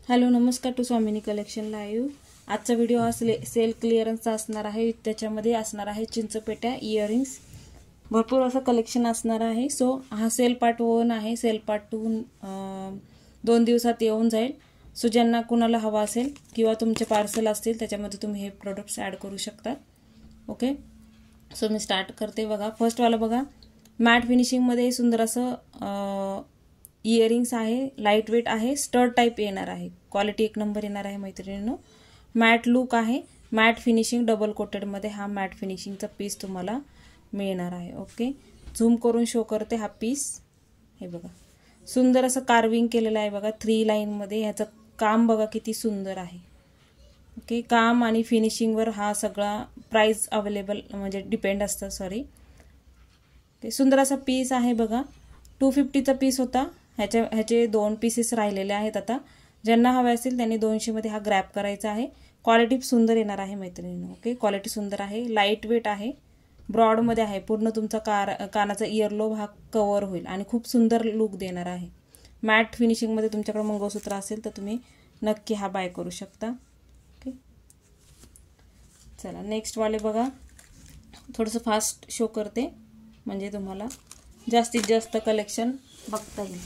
Hello नमस्कार to Swamini collection live. आजचा video हा सेल क्लिअरन्सचा असणार आहे। त्याच्यामध्ये असणार आहे चिंचपेट्या, इयरिंग्स, भरपूर असं कलेक्शन असणार आहे। सो हा सेल पार्ट 1 आहे। सेल पार्ट 2 2 दिवसात येऊन जाईल। सो ज्यांना कुणाला हवा असेल किंवा तुमचे पार्सल असतील त्याच्यामध्ये तुम्ही हे प्रोडक्ट्स ॲड करू शकता। ओके, सो मी स्टार्ट करते। बघा फर्स्ट वाला बघा, मॅट फिनिशिंगमध्ये सुंदर असं इयरिंग्स आहे, लाईट वेट आहे, स्टड टाइप येणार आहे, क्वालिटी एक नंबर येणार आहे मैत्रिणींनो। मॅट लुक आहे, मॅट फिनिशिंग डबल कोटेडमध्ये हा मॅट फिनिशिंगचा पीस तुम्हाला मिळणार आहे। ओके, झूम करून शो करते हा पीस। हे बघा सुंदर असं कार्विंग केलेलं आहे बघा 3 लाईनमध्ये। ह्याचं काम बघा किती सुंदर आहे। ओके, काम आणि फिनिशिंगवर हा सगळा प्राइस अवेलेबल म्हणजे डिपेंड असतं। सॉरी, ओके, सुंदर असा पीस आहे बघा। 250चा पीस होता, ह्याचे 2 पीसेस राहिलेले आहेत। आता ज्यांना हवे असतील त्यांनी 200 मध्ये हा ग्रॅब करायचा आहे। क्वालिटी सुंदर येणार आहे मैत्रिणींनो। ओके, क्वालिटी सुंदर आहे, लाईट वेट आहे, ब्रॉड मध्ये आहे, पूर्ण तुमचा कानाचा इयरलोब हा कव्हर होईल आणि खूप सुंदर लुक देणार आहे। मॅट फिनिशिंग मध्ये तुमच्याकडे मंगळसूत्र असेल तर तुम्ही नक्की हा बाय करू शकता। ओके, चला नेक्स्ट वाले बघा, थोडंसं फास्ट शो करते म्हणजे तुम्हाला जास्तीत जास्त कलेक्शन बघता येईल।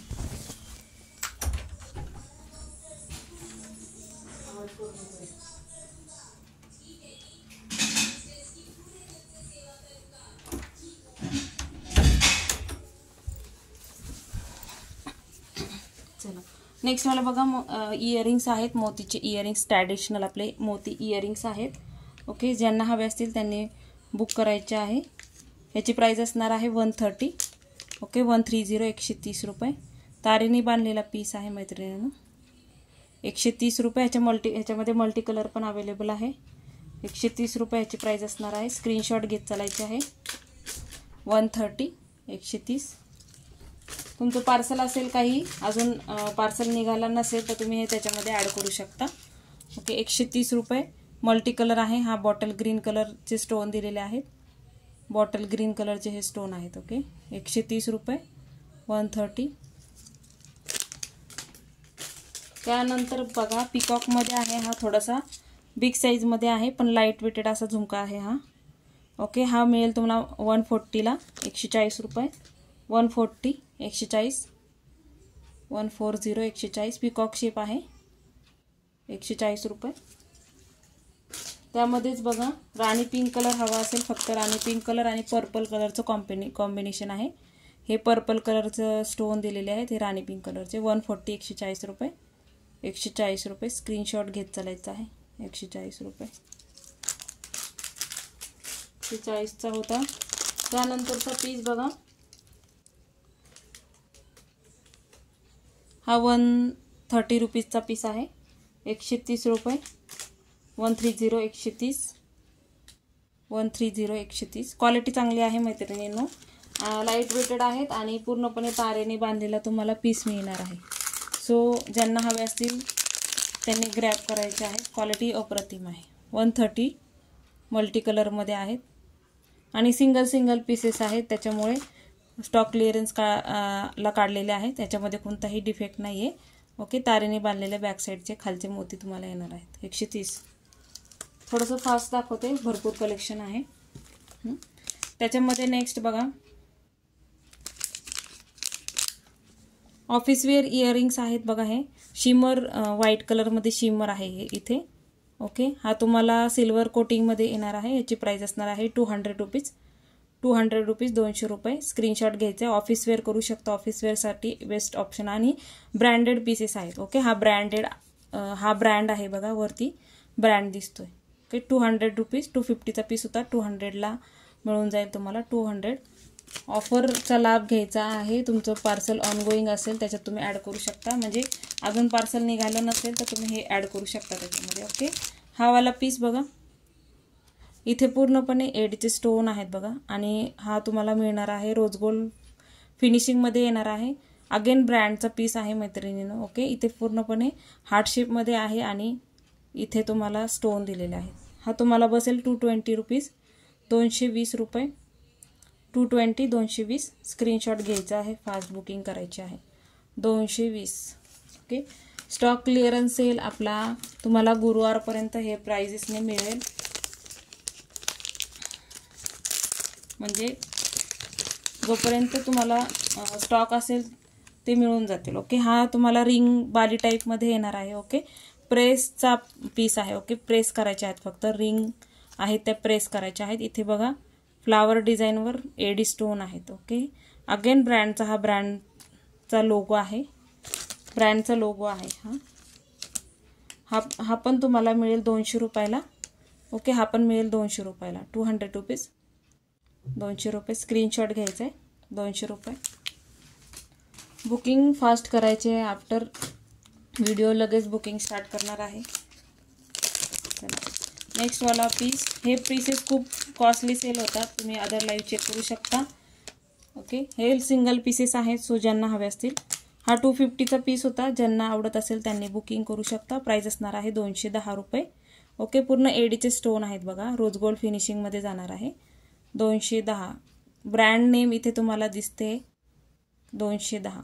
चला नेक्स्ट वाला बघा, इयरिंग्स आहेत, मोतीचे इयरिंग्स, ट्रॅडिशनल आपले मोती इयरिंग्स आहेत। ओके, ज्यांना हवे असतील त्यांनी बुक करायचे आहे। याची प्राइस असणार आहे 130। ओके, 130 130 रुपये। तारेने बांधलेला पीस आहे मैत्रिणींनो, 130 रुपये। ह्याच्यामध्ये मल्टी कलर पण अवेलेबल आहे। 130 रुपये ह्याची प्राइस असणार आहे। स्क्रीनशॉट घेत चालायचे आहे। 130 130। तुमचं पार्सल असेल काही अजून पार्सल निघाला नसेल तर तुम्ही हे त्याच्यामध्ये ॲड करू शकता। ओके, 130 रुपये। मल्टी कलर आहे, हा बॉटल ग्रीन कलरचे स्टोन दिलेले आहेत, बॉटल ग्रीन कलरचे हे स्टोन आहेत। ओके, 130 रुपये, 130। त्यानंतर बघा पिकॉकमध्ये आहे, हा थोडासा बिग साईजमध्ये आहे पण लाईट वेटेड असा झुमका आहे हा। ओके, हा मिळेल तुम्हाला 140ला, 140 रुपये, 140 140, 140 140। पिकॉक शेप आहे, 140 रुपये। त्यामध्येच बघा राणी पिंक कलर हवा असेल, फक्त राणी पिंक कलर आणि पर्पल कलरचं कॉम्बिनेशन आहे। हे पर्पल कलरचं स्टोन दिलेले आहेत, हे राणी पिंक कलरचे। 140 140 रुपये, 140 रुपये। स्क्रीनशॉट घेत चालायचा आहे। 140 रुपये 140चा होता। त्यानंतरचा पीस बघा, हा 130 रुपीजचा पीस आहे, 130 रुपये, 130 130, 130 130। क्वालिटी चांगली आहे मैत्रिणींनो, लाईट वेटेड आहेत आणि पूर्णपणे तारेने बांधलेला तुम्हाला पीस मिळणार आहे। सो ज्यांना हवे असतील त्यांनी ग्रॅब करायचे आहे। क्वालिटी अप्रतिम आहे। 130 मल्टी कलरमध्ये आहेत आणि सिंगल पीसेस आहेत, त्याच्यामुळे स्टॉक क्लिअरन्स ला काढलेले आहेत, त्याच्यामध्ये कोणताही डिफेक्ट नाही आहे। ओके, तारेने बांधलेले बॅक साईडचे खालचे मोती तुम्हाला येणार आहेत। 130। थोडंसं फास्ट दाखवते, भरपूर कलेक्शन आहे। त्याच्यामध्ये नेक्स्ट बघा, ऑफिस वेअर इयरिंग्स आहेत बघा। हे शिमर व्हाईट कलरमध्ये शिमर आहे हे इथे। ओके, हा तुम्हाला सिल्वर कोटिंगमध्ये येणार आहे। याची प्राइस असणार आहे 200 रुपीज, 200 रुपीज, 200 रुपये। स्क्रीनशॉट घ्यायचे, ऑफिस वेअर करू शकता, ऑफिस वेअरसाठी बेस्ट ऑप्शन आणि ब्रँडेड पीसेस आहेत। ओके, हा ब्रँड आहे बघा, वरती ब्रँड दिसतोय। Okay, 200 rupees. 250चा पीस होता, 200ला मिळून जाईल तुम्हाला। 200 ऑफरचा लाभ घ्यायचा आहे। तुमचं पार्सल ऑनगोईंग असेल त्याच्यात तुम्ही ॲड करू शकता, म्हणजे अजून पार्सल निघालं नसेल तर तुम्ही हे ॲड करू शकता त्याच्यामध्ये। ओके, हा वाला पीस बघा, इथे पूर्णपणे एडचे स्टोन आहेत बघा आणि हा तुम्हाला मिळणार आहे रोज गोल्ड फिनिशिंगमध्ये येणार आहे। अगेन ब्रँडचा पीस आहे मैत्रिणींनो। ओके, इथे पूर्णपणे हार्ट शेपमध्ये आहे आणि इथे तुम्हाला स्टोन दिलेले आहेत। हा तुम्हाला बसेल 220 रुपीज, 220 रुपये, 220 220। स्क्रीनशॉट घ्यायचा आहे, फास्ट बुकिंग करायची आहे। 220। ओके, स्टॉक क्लिअरन्स सेल आपला तुम्हाला गुरुवारपर्यंत हे प्राइजेसने मिळेल, म्हणजे जोपर्यंत तुम्हाला स्टॉक असेल ते मिळून जातील. ओके, हा तुम्हाला रिंग बाली टाईपमध्ये येणार आहे. ओके, प्रेसचा पीस आहे. ओके, प्रेस करायचे आहेत, फक्त रिंग आहेत त्या प्रेस करायच्या आहेत. इथे बघा फ्लावर डिझाईनवर एडी स्टोन आहेत. ओके, अगेन ब्रँडचा हा ब्रँडचा लोगो आहे, ब्रँडचा लोगो आहे. हा पण तुम्हाला मिळेल 200 रुपयाला. ओके, हा पण मिळेल 200 रुपयाला, 200 रुपीज, 200 रुपये. स्क्रीनशॉट घ्यायचा आहे, 200 रुपये. बुकिंग फास्ट करायचे आहे, आफ्टर व्हिडिओ लगेच बुकिंग स्टार्ट करणार आहे. चला नेक्स्ट वाला पीस. हे पीसेस खूप कॉस्टली सेल होतात, तुम्ही अदर लाईव्ह चेक करू शकता. ओके, हे सिंगल पीसेस आहेत, सो ज्यांना हवे असतील. हा 250चा पीस होता, ज्यांना आवडत असेल त्यांनी बुकिंग करू शकता. प्राइस असणार आहे 210 रुपये. ओके, पूर्ण एडीचे स्टोन आहेत बघा, रोज गोल्ड फिनिशिंगमध्ये जाणार आहे. 210. ब्रँड नेम इथे तुम्हाला दिसते, 210.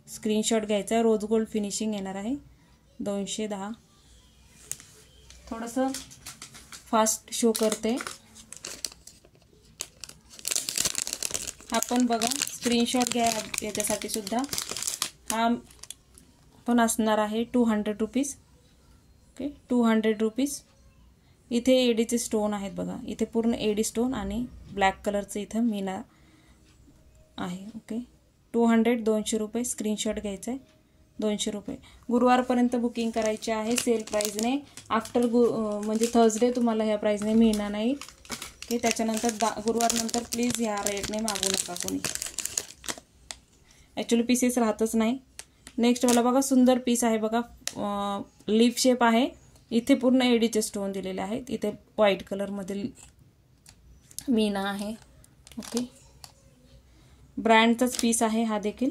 स्क्रीनशॉट घ्यायचा, रोज गोल्ड फिनिशिंग येणार आहे, 210. थोडंसं फास्ट शो करते. आपण बघा स्क्रीनशॉट घ्या याच्यासाठी सुद्धा. हा पण असणार आहे 200 रुपीज. Okay, 200 rupees. इथे एडीचे स्टोन आहेत बघा, इथे पूर्ण एडी स्टोन आणि ब्लॅक कलरचं इथं मीना आहे. ओके, 200 रुपये. स्क्रीनशॉट घ्यायचा आहे, 200 रुपये. गुरुवारपर्यंत बुकिंग करायचे आहे सेल प्राईजने. आफ्टर म्हणजे थर्सडे तुम्हाला ह्या प्राईजने मिळणार नाही. ओके, त्याच्यानंतर गुरुवारनंतर प्लीज ह्या रेटने मागू नका कोणी, ॲक्च्युली पीसेस राहतच नाही. नेक्स्ट वाला बघा, सुंदर पीस आहे बघा, लीफ शेप आहे. इथे पूर्ण एडीचे स्टोन दिलेले आहेत, इथे व्हाईट कलरमध्ये मीना आहे. ओके, ब्रँडचाच पीस आहे हा देखील.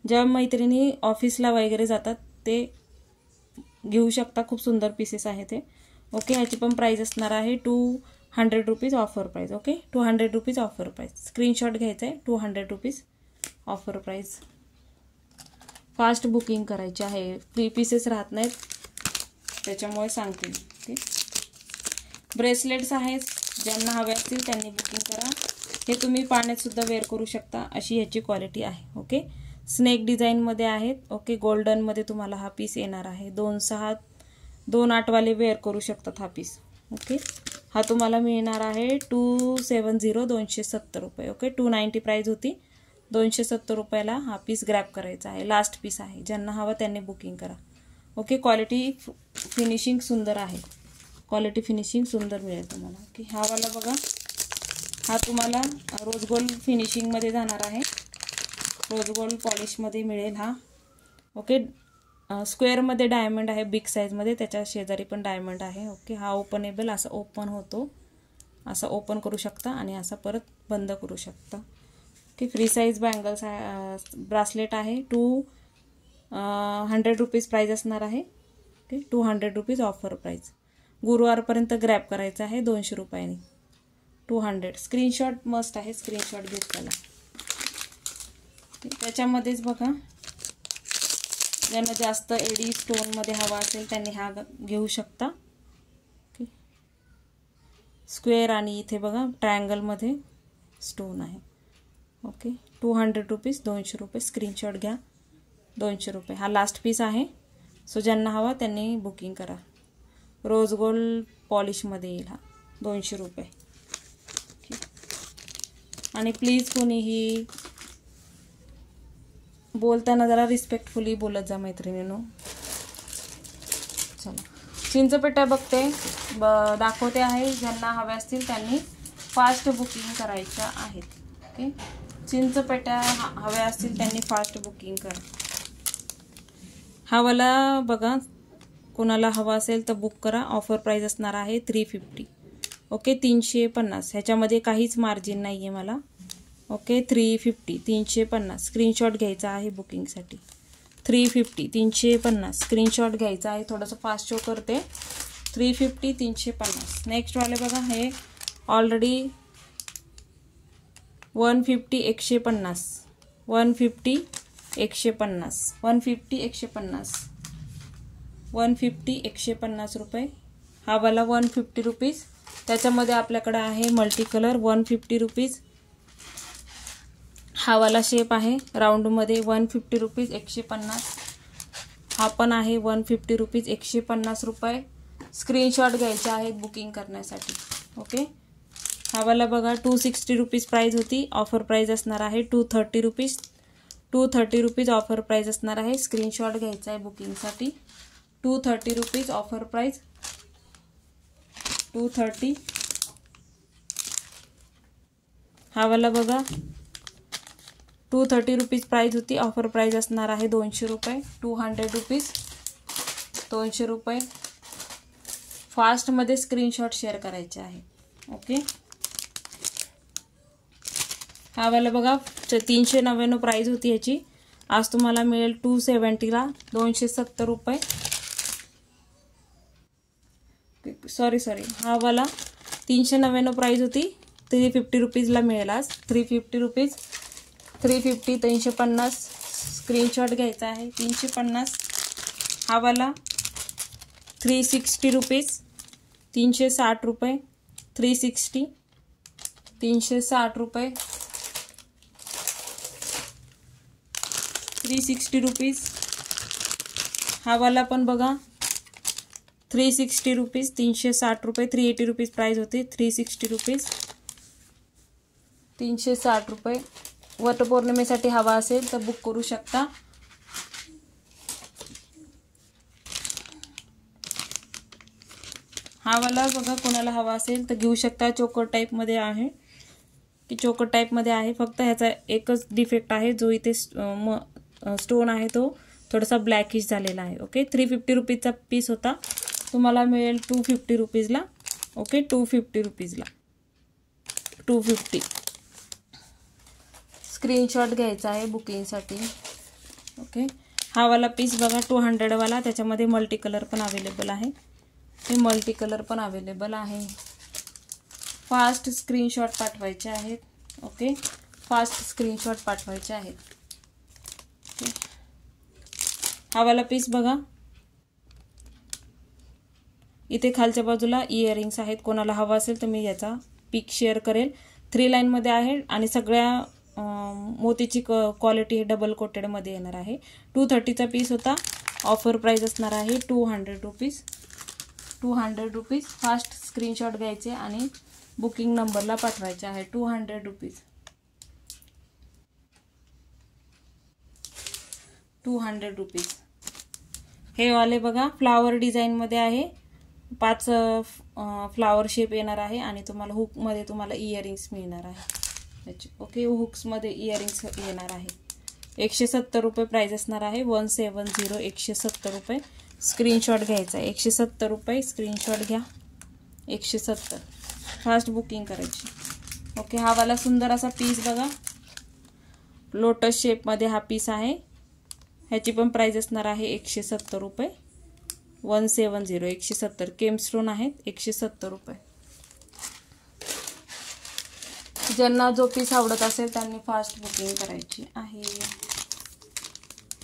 जेव्हा मैत्रिणी ऑफिसला वगैरे जातात ते घेऊ शकता, खूप सुंदर पीसेस आहे ते. ओके, ह्याची पण प्राइस असणार आहे 200 rupees offer price. Okay, 200 rupees offer price. Screenshot घ्यायचा आहे, 200 rupees offer price. Fast booking करायची आहे, फ्री पीसेस राहत नाहीत त्याच्यामुळे सांगते. ओके, ब्रेसलेट्स आहेत, ज्यांना हवे असतील त्यांनी बुकिंग करा. हे तुम्ही पाण्यात सुद्धा वेअर करू शकता, अशी ह्याची क्वालिटी आहे. ओके, स्नेक डिझाईनमध्ये आहेत. ओके, गोल्डनमध्ये तुम्हाला हा पीस येणार आहे. 2/6 2/8 वाले वेअर करू शकतात हा पीस. ओके, हा तुम्हाला मिळणार आहे 270 270 रुपये. ओके, 290 प्राइस होती, 270 रुपयाला हा पीस ग्रॅब करायचा आहे. लास्ट पीस आहे, ज्यांना हवा त्यांनी बुकिंग करा. ओके, क्वालिटी फिनिशिंग सुंदर आहे, क्वालिटी फिनिशिंग सुंदर मिळेल तुम्हाला. ओके, हा वाला बघा, हा तुम्हाला रोज गोल्ड फिनिशिंगमध्ये जाणार आहे, रोज गोल्ड पॉलिशमध्ये मिळेल हा. ओके, स्क्वेअरमध्ये डायमंड आहे, बिग साईजमध्ये, त्याच्या शेजारी पण डायमंड आहे. ओके, हा ओपनेबल, असा ओपन होतो, असा ओपन करू शकता आणि असा परत बंद करू शकता. Okay, free size bangles bracelet आहे, 200 रुपीज प्राईज असणार आहे. Okay, 200 rupees offer price. गुरुवारपर्यंत ग्रॅब करायचं आहे 200 रुपयांनी, 200. स्क्रीनशॉट मस्ट आहे, स्क्रीनशॉट घेत त्याला. त्याच्यामध्येच बघा, ज्यांना जास्त एडी स्टोनमध्ये हवा असेल त्यांनी हा घेऊ शकता. ओके, स्क्वेअर आणि इथे बघा ट्रायंगलमध्ये स्टोन आहे. ओके, 200 रुपीज, 200 रुपये. स्क्रीनशॉट घ्या, 200 रुपये. हा लास्ट पीस आहे, सो ज्यांना हवा त्यांनी बुकिंग करा. रोज गोल्ड पॉलिशमध्ये येईल हा, 200 रुपये. आणि प्लीज कोणीही बोलताना जरा रिस्पेक्टफुली बोलत जा मैत्रिणींनो. चला, चिंचपेट्या बघते दाखवते आहे, ज्यांना हव्या असतील त्यांनी फास्ट बुकिंग करायच्या आहेत. ओके, चिंचपेट्या हव्या असतील त्यांनी फास्ट बुकिंग करा. हा वाला बघा, कोणाला हवा असेल तर बुक करा. ऑफर प्राइस असणार आहे 350. ओके, 350. ह्याच्यामध्ये काहीच मार्जिन नाही आहे मला. ओके, 350, 350. स्क्रीनशॉट घ्यायचा आहे बुकिंगसाठी. 350, 350. स्क्रीनशॉट घ्यायचा आहे, थोडंसं फास्ट शो करते. 350, 350. नेक्स्ट वाले बघा, हे ऑलरेडी 150, 150. 150, 150. 150, 150. 150 150 रुपये. हा वाला 150 रुपीज. त्याच्यामध्ये आपल्याकडे आहे मल्टी कलर 150 रुपीज. हा वाला शेप आहे राऊंडमध्ये 150 रुपीज 150. हा पण आहे 150 रुपीज 150 रुपये. स्क्रीनशॉट घ्यायचे आहेत बुकिंग करण्यासाठी. ओके. हा वाला बघा 260 रुपीज प्राइस होती, ऑफर प्राइस असणार आहे 230 रुपीज. 230 रुपीज ऑफर प्राइस असणार आहे. स्क्रीनशॉट घ्यायचा आहे बुकिंगसाठी. 230 रुपीज ऑफर प्राइस 230. हा वाला बघा 230 रुपीज प्राइस होती, ऑफर प्राइस असणार आहे 200 रुपये. 200 रुपीज 200 रुपये. फास्टमध्ये स्क्रीनशॉट शेअर करायचे आहे. ओके. हा वाला बघा 399 प्राइस होती याची, आज तुम्हाला मिळेल 270ला 270 रुपये. सॉरी हा वाला 399 प्राइस होती, 350 रुपीजला मिळेल आज. 350 रुपीज 350 350. स्क्रीनशॉट घ्यायचा आहे 350. हा वाला 360 रुपीज 360 रुपये. 360 360 रुपये. 360 रुपीज. हा वाला पण बघा 360 रुपीज 360 रुपये. 380 रुपीज प्राइस होती. 360 रुपीज 360 रुपये. वटपौर्णिमेसाठी हवा असेल तर बुक करू शकता. हा वाला बघा कोणाला हवा असेल तर घेऊ शकता. चोकर टाईपमध्ये आहे की चोकर टाईपमध्ये आहे. फक्त ह्याचा एकच डिफेक्ट आहे, जो इथे स्टोन आहे तो थोडासा ब्लॅकिश झालेला आहे. ओके. 350 रुपीजचा पीस होता, तुम्हाला मिळेल 250 रुपीजला. ओके. 250 रुपीजला 250. स्क्रीनशॉट घ्यायचा आहे बुकिंगसाठी. ओके. हा वाला पीस बघा 200 वाला, त्याच्यामध्ये मल्टी कलर पण अवेलेबल आहे. हे मल्टी कलर पण अवेलेबल आहे. फास्ट स्क्रीनशॉट पाठवायचे आहेत. ओके. फास्ट स्क्रीनशॉट पाठवायचे आहेत. हा वाला पीस बघा इथे खालच्या बाजूला इयरिंग्स आहेत. कोणाला हवा असेल तर मी याचा पिक शेअर करेल. 3 लाईनमध्ये आहे आणि सगळ्या मोतीची क्वालिटी हे डबल कोटेडमध्ये येणार आहे. 230चा पीस होता, ऑफर प्राइस असणार आहे 200 रुपीज. 200 रुपीज. फास्ट स्क्रीनशॉट घ्यायचे आणि बुकिंग नंबरला पाठवायचे आहे. 200 रुपीज 200 रुपीज. हे वाले बघा फ्लावर डिझाईनमध्ये आहे. 5 फ्लावर शेप येणार आहे आणि तुम्हाला हुकमध्ये तुम्हाला इयरिंग्स मिळणार आहे त्याचे. ओके. हुक्समध्ये इयरिंग्स येणार आहे. 170 रुपये प्राइस असणार आहे. 170 170 रुपये. स्क्रीनशॉट घ्यायचा आहे. 170 रुपये. स्क्रीनशॉट घ्या. 170. फास्ट बुकिंग करायची. ओके. हा वाला सुंदर असा पीस बघा लोटस शेपमध्ये हा पीस आहे. ह्याची पण प्राइस असणार आहे 170 रुपये. 170 170. केमस्टोन आहेत 170 रुपये. ज्यांना जो पीस आवडत असेल त्यांनी फास्ट बुकिंग करायची आहे.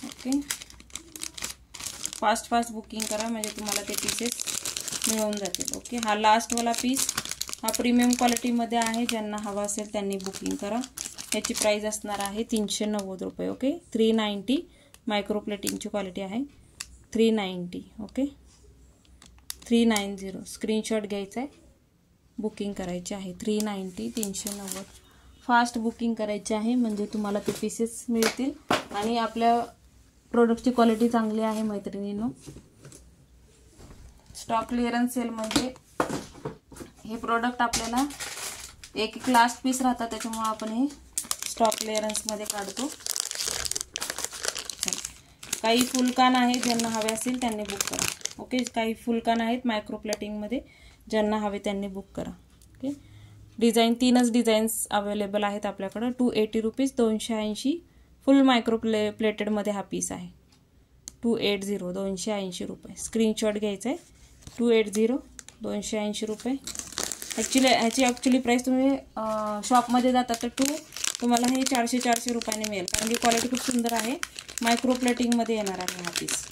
ओके. फास्ट बुकिंग करा म्हणजे तुम्हाला ते पीसेस मिळून जातील. ओके. हा लास्टवाला पीस हा प्रीमियम क्वालिटीमध्ये आहे. ज्यांना हवा असेल त्यांनी बुकिंग करा. ह्याची प्राइस असणार आहे 390 रुपये. ओके. 390 मायक्रो प्लेटिंगची क्वालिटी आहे. 390. ओके. 390. स्क्रीनशॉट घ्यायचा आहे, बुकिंग करायची आहे. 390 390. फास्ट बुकिंग करायची आहे म्हणजे तुम्हाला ते पीसेस मिळतील आणि आपल्या प्रोडक्टची क्वालिटी चांगली आहे मैत्रिणींनो. स्टॉक क्लिअरन्स सेल म्हणजे हे प्रोडक्ट आपल्याला एक लास्ट पीस राहतात, त्याच्यामुळे आपण हे स्टॉक क्लिअरन्समध्ये काढतो. काही फुल कान आहे, ज्यांना हवे असेल त्यांनी बुक करा. ओके. काही फुल कान आहेत मायक्रो प्लेटिंगमध्ये, ज्यांना हवे त्यांनी बुक करा. ओके. डिझाईन 3च डिझाईन्स अवेलेबल आहेत आपल्याकडं. 280 रुपीज 280. फुल मायक्रो प्लेटेडमध्ये हा पीस आहे. 280 280 रुपये. स्क्रीनशॉट घ्यायचा आहे. 280 280 रुपये. ह्याची ॲक्च्युली प्राईस तुम्ही शॉपमध्ये जाता तर तुम्हाला हे 400 रुपयाने मिळेल, कारण की क्वालिटी खूप सुंदर आहे. मायक्रो प्लेटिंगमध्ये येणार आहे हा पीस.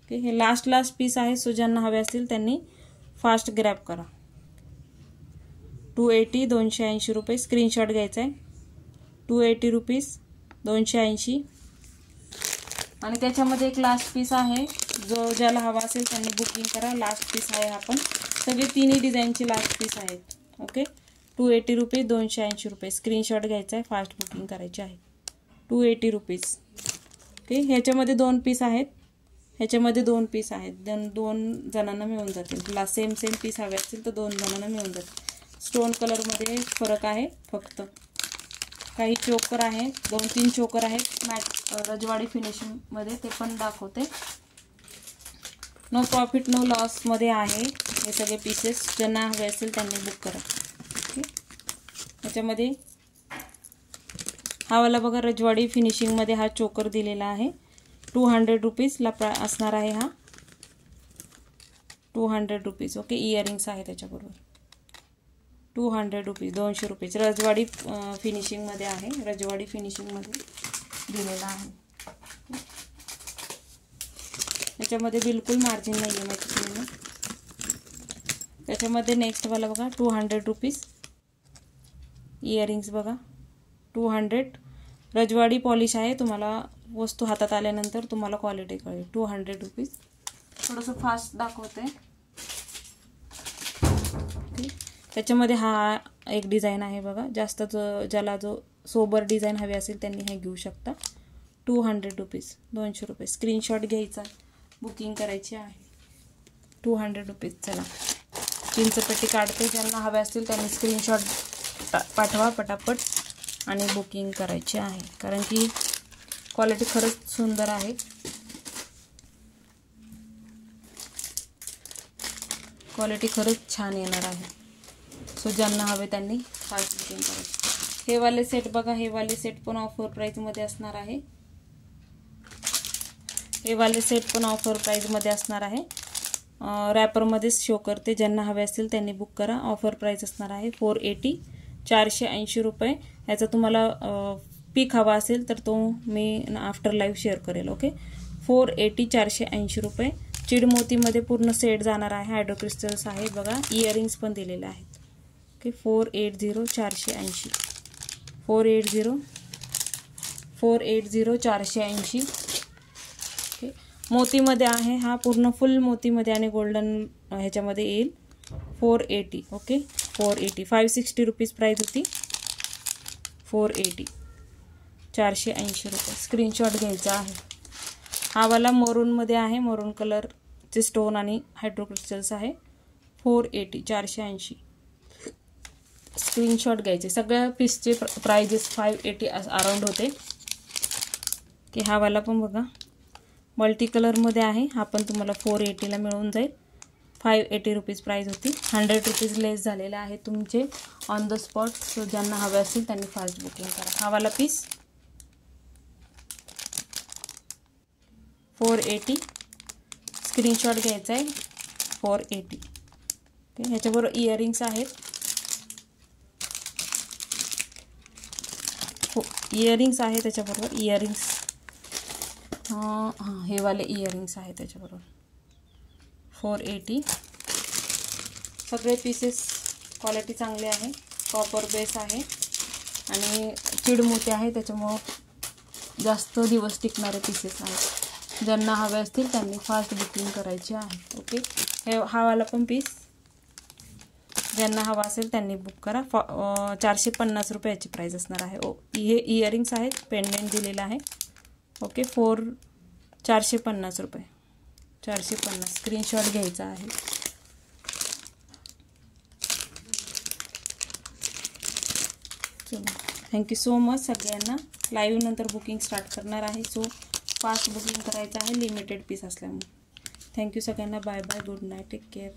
ओके, हे लास्ट पीस आहे. सो ज्यांना हवे असतील त्यांनी फास्ट ग्रॅब करा. 280 280 रुपये. स्क्रीनशॉट घ्यायचा आहे. 280 रुपीज 280. आणि त्याच्यामध्ये एक लास्ट पीस आहे. जो ज्याला हवा असेल त्यांनी बुकिंग करा. लास्ट पीस आहे. आपण सगळे तिन्ही डिझाईनचे लास्ट पीस आहेत. ओके, 280 रुपये 280 रुपये. स्क्रीनशॉट घ्यायचा आहे. फास्ट बुकिंग करायची आहे. 280 रुपीज. ओके, ह्याच्यामध्ये 2 पीस आहेत. ह्याच्यामध्ये 2 पीस आहेत. दोन जणांना मिळून जातील. सेम पीस हवे असतील तर 2 जणांना मिळून जातील. स्टोन कलरमध्ये फरक आहे फक्त. काही चोकर आहे, 2-3 चोकर आहेत मॅट रजवाडी फिनिशिंगमध्ये, ते पण दाखवते. नो प्रॉफिट नो लॉसमध्ये आहे हे सगळे पीसेस. ज्यांना हवे असेल त्यांनी बुक करा. ओके, ह्याच्यामध्ये हा वाला बघा रजवाडी फिनिशिंगमध्ये हा चोकर दिलेला आहे. 200 रुपीजला असणार आहे हा. 200 रुपीज. ओके, इयरिंग्स आहे त्याच्याबरोबर. 200 रुपीज 200 रुपीज. रजवाडी फिनिशिंगमध्ये आहे. रजवाडी फिनिशिंगमध्ये दिलेला आहे. त्याच्यामध्ये बिलकुल मार्जिन नाही आहे माहिती. त्याच्यामध्ये नेक्स्ट वाला बघा 200 रुपीज. इयरिंग्स बघा 200. रजवाडी पॉलिश आहे. तुम्हाला वस्तू हातात आल्यानंतर तुम्हाला क्वालिटी कळेल. 200 रुपीज. थोडंसं फास्ट दाखवते. त्याच्यामध्ये हा एक डिझाईन आहे बघा. जास्त ज्याला जो सोबर डिझाईन हवे असेल त्यांनी हे घेऊ शकता. 200 रुपीज 200 रुपये. स्क्रीनशॉट घ्यायचा, बुकिंग करायची आहे. 200 रुपीज. चला चिंचपेटी काढते. ज्यांना हवे असतील त्यांनी स्क्रीनशॉट पाठवा पटापट आणि बुकिंग करायची आहे. कारण की क्वालिटी खरंच सुंदर आहे. क्वालिटी खरंच छान येणार आहे. सो ज्यांना हवे त्यांनी फास्ट बुकिंग करायचं. हे वाले सेट बघा. हे वाले सेट पण ऑफर प्राईजमध्ये असणार आहे. हे वाले सेट पण ऑफर प्राईजमध्ये असणार आहे. रॅपरमध्येच शो करते. ज्यांना हवे असतील त्यांनी बुक करा. ऑफर प्राईज असणार आहे 480 480 रुपये. याचा तुम्हाला पिक हवा असेल तर तो मी आफ्टर लाईव्ह शेअर करेल. ओके, 480 480 रुपये. चिडमोतीमध्ये पूर्ण सेट जाणार आहे. हायड्रो क्रिस्टल्स आहे बघा. इयरिंग्स पण दिलेले आहेत. ओके, 480 480. 480 480. ओके, मोतीमध्ये आहे. हा पूर्ण फुल मोतीमध्ये आणि गोल्डन ह्याच्यामध्ये येईल. 480. ओके, 480. 560 रुपीज प्राईज होती. 480 480 रुपये. स्क्रीनशॉट घ्यायचा आहे. हा वाला मरूनमध्ये आहे. मरून कलरचे स्टोन आणि हायड्रो क्रिस्टल्स आहे. 480 480. स्क्रीनशॉट घ्यायचे. सगळ्या पीसचे प्राइजेस 580 अराउंड होते. की हा वाला पण बघा मल्टी कलरमध्ये आहे. हा पण तुम्हाला 480ला मिळून जाईल. 580 रुपीज प्राईज होती. 100 रुपीज लेस झालेला आहे तुमचे ऑन द स्पॉट. सो ज्यांना हवे असतील त्यांनी फास्ट बुकिंग करा. हा वाला पीस 480. स्क्रीनशॉट घ्यायचा आहे. 480. ओके, ह्याच्याबरोबर इयरिंग्स आहेत. इयरिंग्स आहे त्याच्याबरोबर. इयरिंग्स हां हे वाले इयरिंग्स आहे त्याच्याबरोबर. 480. सगळे पीसेस क्वालिटी चांगली आहे. कॉपर बेस आहे आणि चिडमोती आहे. त्याच्यामुळं जास्त दिवस टिकणारे पीसेस आहेत. ज्यांना हवे असतील त्यांनी फास्ट बुकिंग करायची आहे. ओके, हा वाला पण पीस ज्यांना हवा असेल त्यांनी बुक करा. 450 रुपयाची प्राईस असणार आहे. हे इयरिंग्स आहेत. पेंडेंट दिलेलं आहे. ओके, 450 रुपये. 450. स्क्रीनशॉट घ्यायचा आहे. चला, थँक्यू सो मच सगळ्यांना. लाईव्ह नंतर बुकिंग स्टार्ट करणार आहे. सो फास्ट बुकिंग करायचं आहे लिमिटेड पीस असल्यामुळे. थँक्यू सगळ्यांना. Bye bye. Good night. Take care.